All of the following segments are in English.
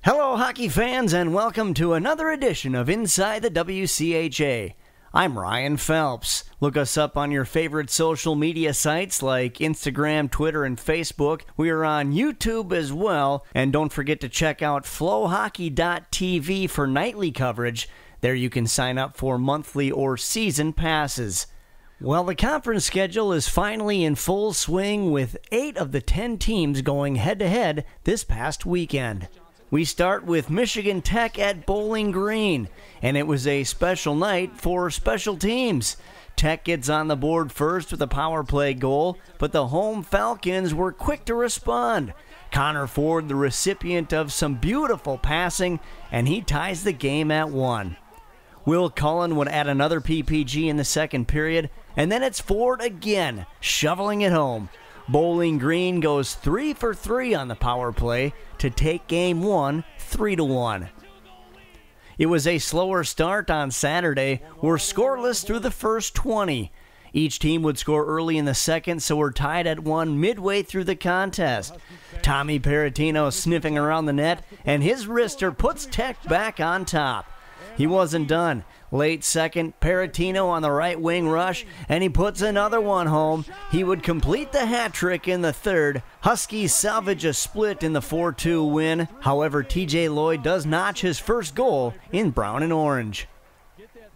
Hello, hockey fans, and welcome to another edition of Inside the WCHA. I'm Ryan Phelps. Look us up on your favorite social media sites like Instagram, Twitter, and Facebook. We are on YouTube as well, and don't forget to check out flowhockey.tv for nightly coverage. There you can sign up for monthly or season passes. Well, the conference schedule is finally in full swing with 8 of the 10 teams going head-to-head this past weekend. We start with Michigan Tech at Bowling Green, and it was a special night for special teams. Tech gets on the board first with a power play goal, but the home Falcons were quick to respond. Connor Ford, the recipient of some beautiful passing, and he ties the game at 1. Will Cullen would add another PPG in the second period, and then it's Ford again, shoveling it home. Bowling Green goes 3 for 3 on the power play to take Game 1 3-1. It was a slower start on Saturday. We're scoreless through the first 20. Each team would score early in the second, so we're tied at 1 midway through the contest. Tommy Peratino sniffing around the net, and his wrister puts Tech back on top. He wasn't done. Late second, Peratino on the right wing rush, and he puts another one home. He would complete the hat trick in the third. Huskies salvage a split in the 4-2 win. However, TJ Lloyd does notch his first goal in brown and orange.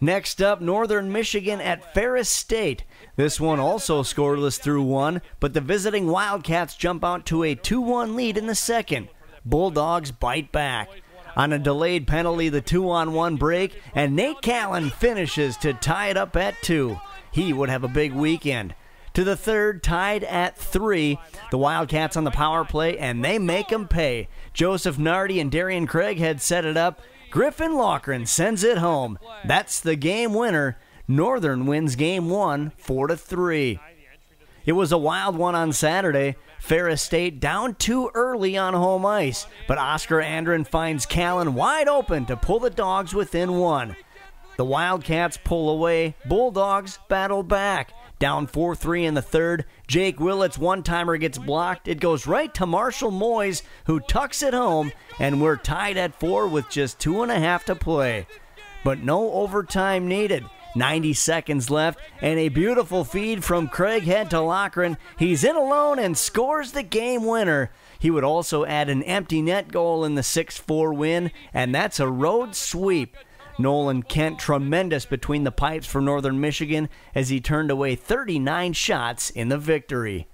Next up, Northern Michigan at Ferris State. This one also scoreless through 1, but the visiting Wildcats jump out to a 2-1 lead in the second. Bulldogs bite back. On a delayed penalty, the 2-on-1 break, and Nate Callan finishes to tie it up at 2. He would have a big weekend. To the third, tied at 3, the Wildcats on the power play, and they make them pay. Joseph Nardi and Darian Craig had set it up. Griffin Loughran sends it home. That's the game winner. Northern wins Game 1 4-3. It was a wild one on Saturday. Ferris State down too early on home ice, but Oscar Andren finds Callan wide open to pull the Dogs within 1. The Wildcats pull away. Bulldogs battle back. Down 4-3 in the third. Jake Willett's one-timer gets blocked. It goes right to Marshall Moyes, who tucks it home, and we're tied at 4 with just 2.5 to play. But no overtime needed. 90 seconds left, and a beautiful feed from Craighead to Loughran. He's in alone and scores the game winner. He would also add an empty net goal in the 6-4 win, and that's a road sweep. Nolan Kent tremendous between the pipes for Northern Michigan as he turned away 39 shots in the victory.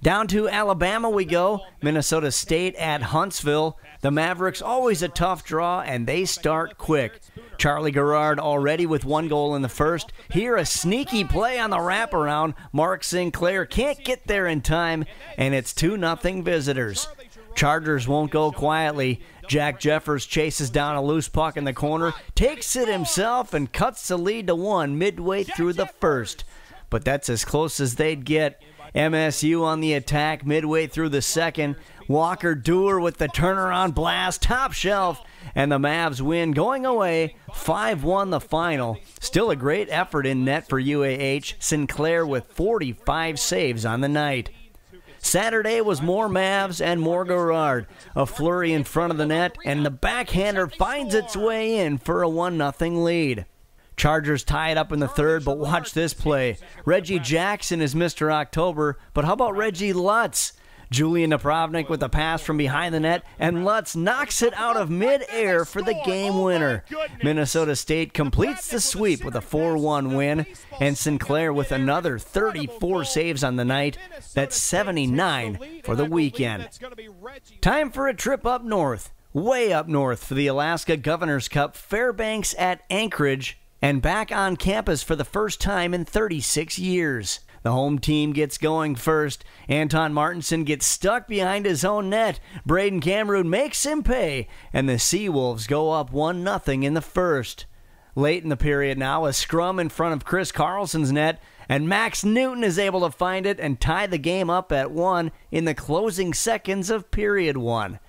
Down to Alabama we go. Minnesota State at Huntsville. The Mavericks always a tough draw, and they start quick. Charlie Garrard already with 1 goal in the first. Here a sneaky play on the wraparound. Mark Sinclair can't get there in time, and it's 2-0 visitors. Chargers won't go quietly. Jack Jeffers chases down a loose puck in the corner, takes it himself, and cuts the lead to 1 midway through the first. But that's as close as they'd get. MSU on the attack midway through the second. Walker Dewar with the turnaround blast, top shelf, and the Mavs win going away, 5-1 the final. Still a great effort in net for UAH, Sinclair with 45 saves on the night. Saturday was more Mavs and more Garrard. A flurry in front of the net, and the backhander finds its way in for a 1-0 lead. Chargers tie it up in the third, but watch this play. Reggie Jackson is Mr. October, but how about Reggie Lutz? Julian Napravnik with a pass from behind the net, and Lutz knocks it out of mid-air for the game winner. Minnesota State completes the sweep with a 4-1 win, and Sinclair with another 34 saves on the night. That's 79 for the weekend. Time for a trip up north, way up north for the Alaska Governor's Cup. Fairbanks at Anchorage, and back on campus for the first time in 36 years. The home team gets going first. Anton Martinson gets stuck behind his own net. Braden Cameron makes him pay, and the Seawolves go up 1-0 in the first. Late in the period now, a scrum in front of Chris Carlson's net, and Max Newton is able to find it and tie the game up at 1 in the closing seconds of period 1.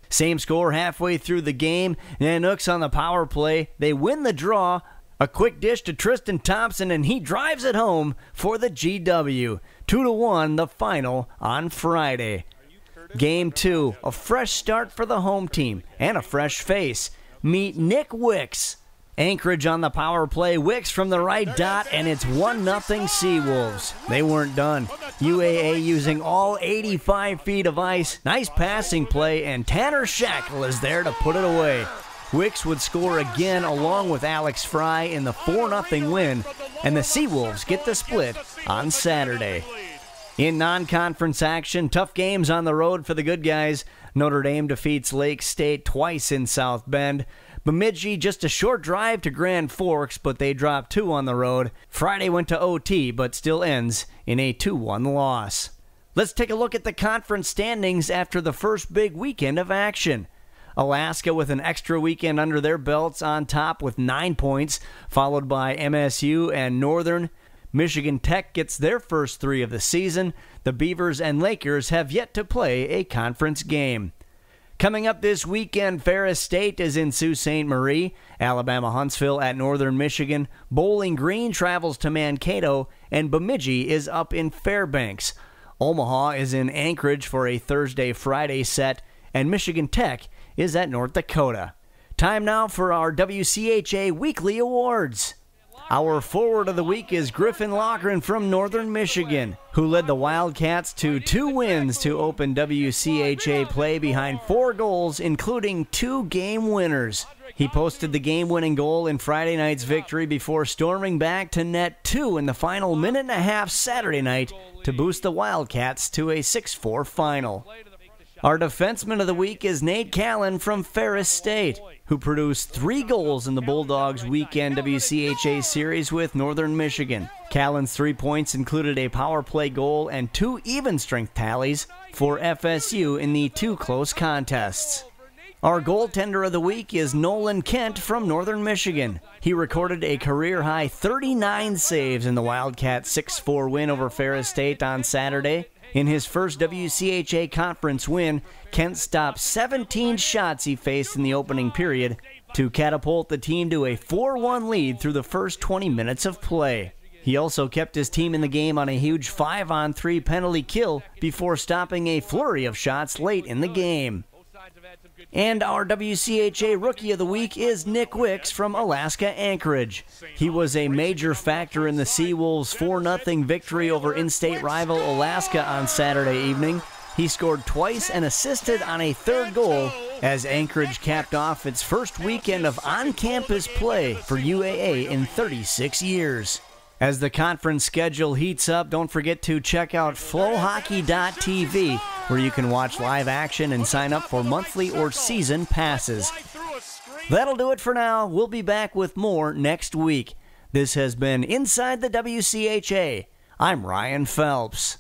Same score halfway through the game. Nanooks on the power play. They win the draw. A quick dish to Tristan Thompson, and he drives it home for the GW. 2-1 the final on Friday. Game 2, a fresh start for the home team and a fresh face. Meet Nick Wicks. Anchorage on the power play, Wicks from the right dot, and it's 1-0 Seawolves. They weren't done. UAA using all 85 feet of ice. Nice passing play, and Tanner Shackle is there to put it away. Wicks would score again along with Alex Fry in the 4-0 win, and the Seawolves get the split on Saturday. In non-conference action, tough games on the road for the good guys. Notre Dame defeats Lake State twice in South Bend. Bemidji just a short drive to Grand Forks, but they dropped 2 on the road. Friday went to OT, but still ends in a 2-1 loss. Let's take a look at the conference standings after the first big weekend of action. Alaska with an extra weekend under their belts on top with 9 points, followed by MSU and Northern. Michigan Tech gets their first 3 of the season. The Beavers and Lakers have yet to play a conference game. Coming up this weekend, Ferris State is in Sault Ste. Marie. Alabama Huntsville at Northern Michigan. Bowling Green travels to Mankato, and Bemidji is up in Fairbanks. Omaha is in Anchorage for a Thursday-Friday set, and Michigan Tech is at North Dakota. Time now for our WCHA Weekly Awards. Our forward of the week is Griffin Loughran from Northern Michigan, who led the Wildcats to 2 wins to open WCHA play behind 4 goals, including 2 game winners. He posted the game-winning goal in Friday night's victory before storming back to net 2 in the final minute and a half Saturday night to boost the Wildcats to a 6-4 final. Our defenseman of the week is Nate Callan from Ferris State, who produced 3 goals in the Bulldogs' weekend WCHA series with Northern Michigan. Callan's 3 points included a power play goal and 2 even-strength tallies for FSU in the 2 close contests. Our goaltender of the week is Nolan Kent from Northern Michigan. He recorded a career-high 39 saves in the Wildcats' 6-4 win over Ferris State on Saturday. In his first WCHA conference win, Kent stopped 17 shots he faced in the opening period to catapult the team to a 4-1 lead through the first 20 minutes of play. He also kept his team in the game on a huge 5-on-3 penalty kill before stopping a flurry of shots late in the game. And our WCHA Rookie of the Week is Nick Wicks from Alaska Anchorage. He was a major factor in the Seawolves' 4-0 victory over in-state rival Alaska on Saturday evening. He scored twice and assisted on a 3rd goal as Anchorage capped off its first weekend of on-campus play for UAA in 36 years. As the conference schedule heats up, don't forget to check out flowhockey.tv, where you can watch live action and sign up for monthly or season passes. That'll do it for now. We'll be back with more next week. This has been Inside the WCHA. I'm Ryan Phelps.